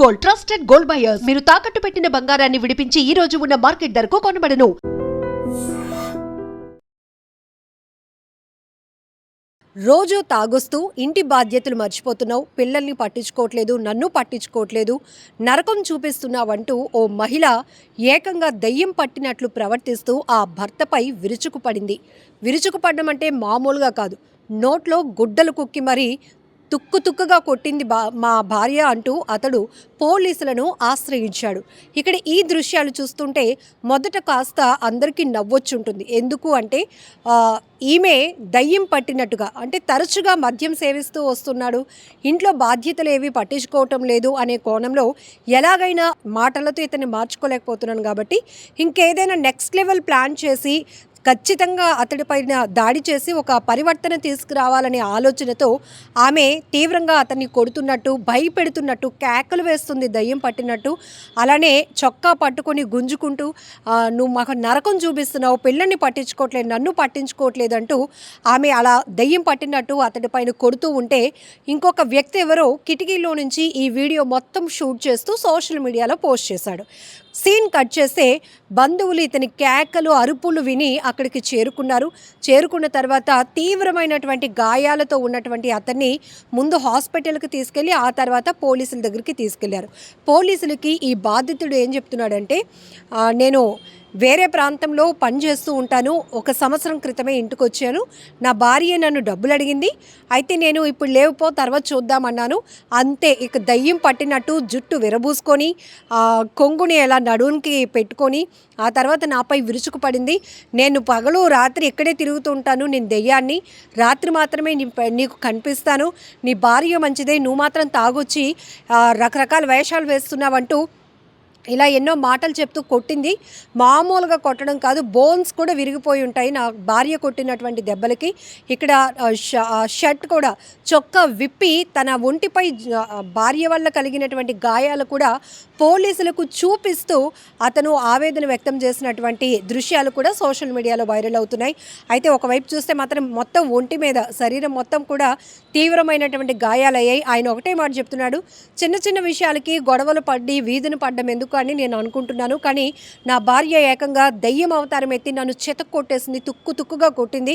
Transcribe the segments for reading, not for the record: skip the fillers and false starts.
Gold, trusted gold buyers. మీరు తాకట్టు పెట్టిన బంగారాన్ని విడిపించి ఈ రోజు ఉన్న మార్కెట్ ధరకు కొనబడను. రోజు తాగొస్తూ ఇంటి బాధ్యతలు మర్చిపోతున్నావు, పిల్లల్ని పట్టించుకోవట్లేదు, నన్ను పట్టించుకోవట్లేదు, నరకం చూపిస్తున్నావంటూ ఓ మహిళ ఏకంగా దయ్యం పట్టినట్లు ప్రవర్తిస్తూ ఆ భర్తపై విరుచుకుపడింది. విరుచుకుపడడం అంటే మామూలుగా కాదు, నోట్లో గుడ్డలు కుక్కి మరీ తుక్కుగా కొట్టింది మా భార్య అంటూ అతడు పోలీసులను ఆశ్రయించాడు. ఇక్కడ ఈ దృశ్యాలు చూస్తుంటే మొదట కాస్త అందరికీ నవ్వొచ్చుంటుంది. ఎందుకు అంటే ఈమె దయ్యం పట్టినట్టుగా, అంటే తరచుగా మద్యం సేవిస్తూ వస్తున్నాడు, ఇంట్లో బాధ్యతలు ఏవి పట్టించుకోవటం లేదు అనే కోణంలో ఎలాగైనా మాటలతో ఇతన్ని మార్చుకోలేకపోతున్నాను కాబట్టి ఇంకేదైనా నెక్స్ట్ లెవెల్ ప్లాన్ చేసి ఖచ్చితంగా అతడిపైన దాడి చేసి ఒక పరివర్తన తీసుకురావాలనే ఆలోచనతో ఆమె తీవ్రంగా అతన్ని కొడుతున్నట్టు, భయపెడుతున్నట్టు, కేకలు వేస్తుంది దయ్యం పట్టినట్టు. అలానే చొక్కా పట్టుకొని గుంజుకుంటూ నువ్వు మాకు నరకం చూపిస్తున్నావు, పిల్లల్ని పట్టించుకోవట్లేదు, నన్ను పట్టించుకోవట్లేదు అంటూ ఆమె అలా దయ్యం పట్టినట్టు అతడిపైన కొడుతూ ఉంటే ఇంకొక వ్యక్తి ఎవరో కిటికీలో నుంచి ఈ వీడియో మొత్తం షూట్ చేస్తూ సోషల్ మీడియాలో పోస్ట్ చేశాడు. సీన్ కట్ చేస్తే బంధువులు ఇతని కేకలు, అరుపులు విని అక్కడికి చేరుకున్నారు. చేరుకున్న తర్వాత తీవ్రమైనటువంటి గాయాలతో ఉన్నటువంటి అతన్ని ముందు హాస్పిటల్కి తీసుకెళ్ళి ఆ తర్వాత పోలీసుల దగ్గరికి తీసుకెళ్లారు. పోలీసులకి ఈ బాధితుడు ఏం చెప్తున్నాడంటే, నేను వేరే ప్రాంతంలో పనిచేస్తూ ఉంటాను, 1 సంవత్సరం క్రితమే ఇంటికి వచ్చాను, నా భార్య నన్ను డబ్బులు అడిగింది, అయితే నేను ఇప్పుడు లేవుపో తర్వాత చూద్దామన్నాను, అంతే ఇక దయ్యం పట్టినట్టు జుట్టు విరబూసుకొని కొంగుని ఎలా నడుముకి పెట్టుకొని ఆ తర్వాత నాపై విరుచుకుపడింది. నేను పగలు రాత్రి ఇక్కడే తిరుగుతూ ఉంటాను, నేను దెయ్యాన్ని, రాత్రి మాత్రమే నీకు కనిపిస్తాను, నీ భార్య మంచిదే, నువ్వు మాత్రం తాగొచ్చి రకరకాల వేషాలు వేస్తున్నావంటూ ఇలా ఎన్నో మాటలు చెప్తూ కొట్టింది. మామూలుగా కొట్టడం కాదు, బోన్స్ కూడా విరిగిపోయి ఉంటాయి నా భార్య కొట్టినటువంటి దెబ్బలకి. ఇక్కడ షర్ట్ కూడా చొక్కా విప్పి తన ఒంటిపై భార్య వల్ల కలిగినటువంటి గాయాలు కూడా పోలీసులకు చూపిస్తూ అతను ఆవేదన వ్యక్తం చేసినటువంటి దృశ్యాలు కూడా సోషల్ మీడియాలో వైరల్ అవుతున్నాయి. అయితే ఒకవైపు చూస్తే మాత్రం మొత్తం ఒంటి మీద, శరీరం మొత్తం కూడా తీవ్రమైనటువంటి గాయాలయ్యాయి. ఆయన ఒకటే మాట చెప్తున్నాడు, చిన్న చిన్న విషయాలకి గొడవలు పడి వీధిని పడ్డం ఎందుకు అని నేను అనుకుంటున్నాను, కానీ నా భార్య ఏకంగా దయ్యం అవతారం ఎత్తి నన్ను చెతకు కొట్టేసింది, తుక్కుగా కొట్టింది,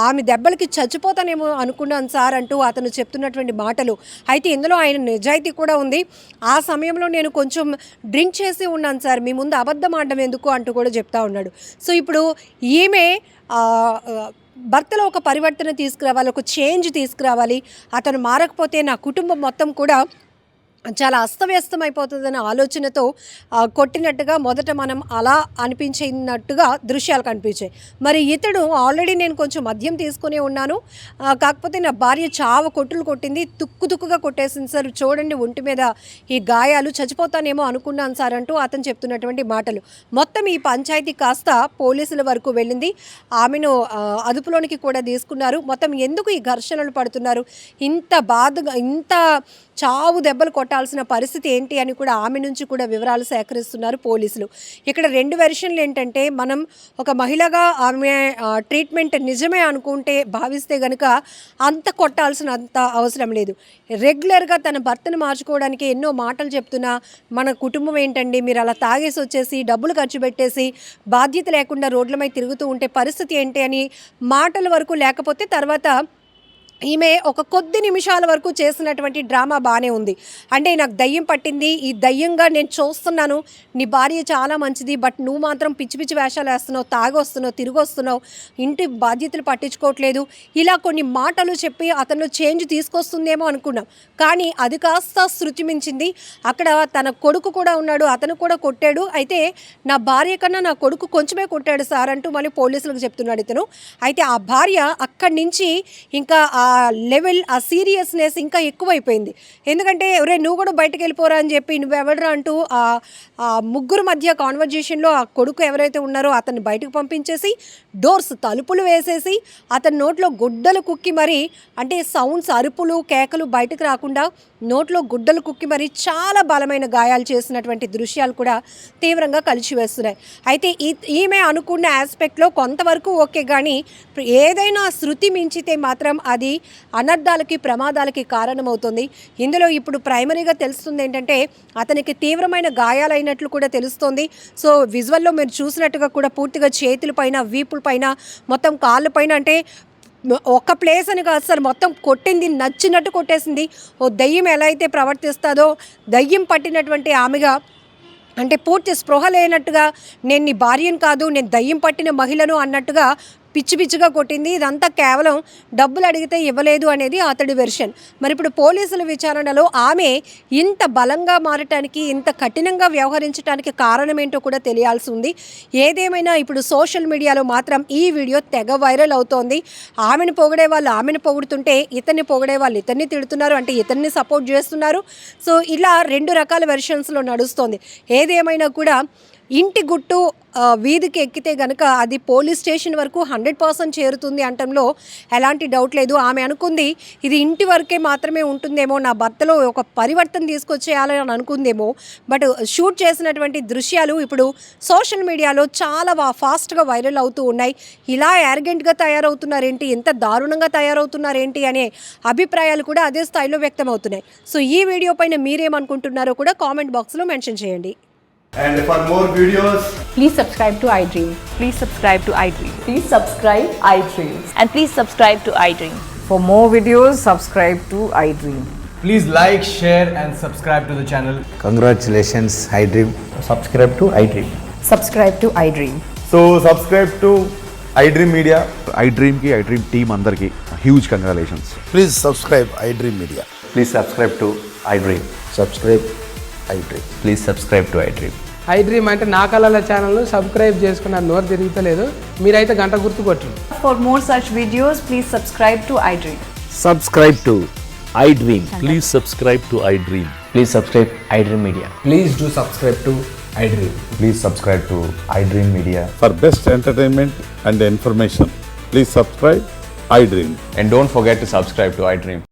ఆమె దెబ్బలకి చచ్చిపోతానేమో అనుకున్నాను సార్ అంటూ అతను చెప్తున్నటువంటి మాటలు. అయితే ఇందులో ఆయన నిజాయితీ కూడా ఉంది. ఆ సమయంలో నేను కొంచెం డ్రింక్ చేసి ఉన్నాను సార్, మీ ముందు అబద్ధం ఆడడం ఎందుకు అంటూ కూడా చెప్తా ఉన్నాడు. సో ఇప్పుడు ఈమె భర్తలో ఒక పరివర్తన తీసుకురావాలి, ఒక చేంజ్ తీసుకురావాలి, అతను మారకపోతే నా కుటుంబం మొత్తం కూడా చాలా అస్తవ్యస్తం అయిపోతుందనే ఆలోచనతో కొట్టినట్టుగా మొదట మనం అలా అనిపించినట్టుగా దృశ్యాలు కనిపించాయి. మరి ఇతడు ఆల్రెడీ నేను కొంచెం మద్యం తీసుకునే ఉన్నాను, కాకపోతే నా భార్య చావ కొట్టులు కొట్టింది, తుక్కుగా కొట్టేసింది సార్, చూడండి ఒంటి మీద ఈ గాయాలు, చచ్చిపోతానేమో అనుకున్నాను సార్ అంటూ అతను చెప్తున్నటువంటి మాటలు. మొత్తం ఈ పంచాయతీ కాస్త పోలీసుల వరకు వెళ్ళింది. ఆమెను అదుపులోనికి కూడా తీసుకున్నారు. మొత్తం ఎందుకు ఈ ఘర్షణలు పడుతున్నారు, ఇంత బాధగా, ఇంత చావు దెబ్బలు కొట్టాల్సిన పరిస్థితి ఏంటి అని కూడా ఆమె నుంచి కూడా వివరాలు సేకరిస్తున్నారు పోలీసులు. ఇక్కడ 2 వెర్షన్లు ఏంటంటే, మనం ఒక మహిళగా ఆమె ట్రీట్మెంట్ నిజమే అనుకుంటే భావిస్తే కనుక అంత కొట్టాల్సినంత అవసరం లేదు. రెగ్యులర్గా తన భర్తను మార్చుకోవడానికి ఎన్నో మాటలు చెప్తున్నా, మన కుటుంబం ఏంటండి, మీరు అలా తాగేసి వచ్చేసి డబ్బులు ఖర్చు పెట్టేసి బాధ్యత లేకుండా రోడ్ల మీద తిరుగుతూ ఉంటే పరిస్థితి ఏంటి అని మాటల వరకు లేకపోతే తర్వాత ఈమె ఒక కొద్ది నిమిషాల వరకు చేసినటువంటి డ్రామా బాగానే ఉంది. అంటే నాకు దయ్యం పట్టింది, ఈ దయ్యంగా నేను చూస్తున్నాను, నీ భార్య చాలా మంచిది, బట్ నువ్వు మాత్రం పిచ్చి వేషాలు వేస్తున్నావు, తాగొస్తున్నావు, తిరిగి వస్తున్నావు, ఇంటి బాధ్యతలు పట్టించుకోవట్లేదు, ఇలా కొన్ని మాటలు చెప్పి అతను చేంజ్ తీసుకొస్తుందేమో అనుకున్నాం. కానీ అది కాస్త శృతి మించింది. అక్కడ తన కొడుకు కూడా ఉన్నాడు, అతను కూడా కొట్టాడు. అయితే నా భార్య కన్నా నా కొడుకు కొంచెమే కొట్టాడు సార్ అంటూ మళ్ళీ పోలీసులకు చెప్తున్నాడు ఇతను. అయితే ఆ భార్య అక్కడి నుంచి ఇంకా లెవెల్, ఆ సీరియస్నెస్ ఇంకా ఎక్కువైపోయింది. ఎందుకంటే ఒరే నువ్వు కూడా బయటకు వెళ్ళిపోరా అని చెప్పి, నువ్వెవడరా అంటూ ఆ ముగ్గురు మధ్య కాన్వర్జేషన్లో ఆ కొడుకు ఎవరైతే ఉన్నారో అతన్ని బయటకు పంపించేసి డోర్స్, తలుపులు వేసేసి అతని నోట్లో గుడ్డలు కుక్కి మరి, అంటే సౌండ్స్, అరుపులు, కేకలు బయటకు రాకుండా నోట్లో గుడ్డలు కుక్కి మరి చాలా బలమైన గాయాలు చేసినటువంటి దృశ్యాలు కూడా తీవ్రంగా కలిసివేస్తున్నాయి. అయితే ఈమె అనుకున్న ఆస్పెక్ట్లో కొంతవరకు ఓకే, కానీ ఏదైనా శృతి మించితే మాత్రం అది అనర్థాలకి ప్రమాదాలకి కారణమవుతుంది. ఇందులో ఇప్పుడు ప్రైమరీగా తెలుస్తుంది ఏంటంటే అతనికి తీవ్రమైన గాయాలైనట్లు కూడా తెలుస్తోంది. సో విజువల్లో మీరు చూసినట్టుగా కూడా పూర్తిగా చేతుల పైన, వీపుల పైన, మొత్తం కాళ్ళ పైన, అంటే ఒక ప్లేస్ అని కాదు సార్, మొత్తం కొట్టింది, నచ్చినట్టు కొట్టేసింది. ఓ దయ్యం ఎలా అయితే ప్రవర్తిస్తుందో దయ్యం పట్టినటువంటి ఆమెగా, అంటే పూర్తి స్పృహ లేనట్టుగా, నేను నీ భార్యను కాదు, నేను దయ్యం పట్టిన మహిళను అన్నట్టుగా పిచ్చి పిచ్చిగా కొట్టింది. ఇదంతా కేవలం డబ్బులు అడిగితే ఇవ్వలేదు అనేది అతడి వెర్షన్. మరి ఇప్పుడు పోలీసుల విచారణలో ఆమె ఇంత బలంగా మారటానికి, ఇంత కఠినంగా వ్యవహరించడానికి కారణం ఏంటో కూడా తెలియాల్సి ఉంది. ఏదేమైనా ఇప్పుడు సోషల్ మీడియాలో మాత్రం ఈ వీడియో తెగ వైరల్ అవుతోంది. ఆమెను పొగిడే వాళ్ళు ఆమెను పొగుడుతుంటే ఇతన్ని పొగిడే వాళ్ళు ఇతన్ని తిడుతున్నారు, అంటే ఇతన్ని సపోర్ట్ చేస్తున్నారు. సో ఇలా రెండు రకాల వెర్షన్స్లో నడుస్తోంది. ఏదేమైనా కూడా ఇంటి గుట్టు వీధికి ఎక్కితే గనక అది పోలీస్ స్టేషన్ వరకు 100% చేరుతుంది అనటంలో ఎలాంటి డౌట్ లేదు. ఆమె అనుకుంది ఇది ఇంటి వరకే మాత్రమే ఉంటుందేమో, నా భర్తలో ఒక పరివర్తన తీసుకొచ్చేయాలని అనుకుందేమో. బట్ షూట్ చేసినటువంటి దృశ్యాలు ఇప్పుడు సోషల్ మీడియాలో చాలా ఫాస్ట్గా వైరల్ అవుతూ ఉన్నాయి. ఇలా యారగెంట్గా తయారవుతున్నారేంటి, ఎంత దారుణంగా తయారవుతున్నారేంటి అనే అభిప్రాయాలు కూడా అదే స్థాయిలో వ్యక్తమవుతున్నాయి. సో ఈ వీడియో పైన మీరేమనుకుంటున్నారో కూడా కామెంట్ బాక్స్లో మెన్షన్ చేయండి. And for more videos, Please subscribe to iDream. Please subscribe to iDream. Please subscribe iDream. And please subscribe to iDream. For more videos, subscribe to iDream. Please like, share and subscribe to the channel. Congratulations, iDream. Subscribe to iDream. Subscribe to iDream. so subscribe to iDream Media. iDream ki iDream team andarki huge congratulations. Please subscribe iDream Media. Please subscribe to iDream. Subscribe iDream. Please subscribe to iDream. iDream అంటే నా కళల channel subscribe చేసుకున్న నోరు తిరుగుతలేదు, మీరైతే గంట గుర్తు కొట్టండి. For more such videos, please subscribe to iDream. Subscribe to iDream. Please subscribe to iDream. Please subscribe iDream Media. Please do subscribe to iDream. Please subscribe to iDream Media. For best entertainment and information, please subscribe iDream. And don't forget to subscribe to iDream.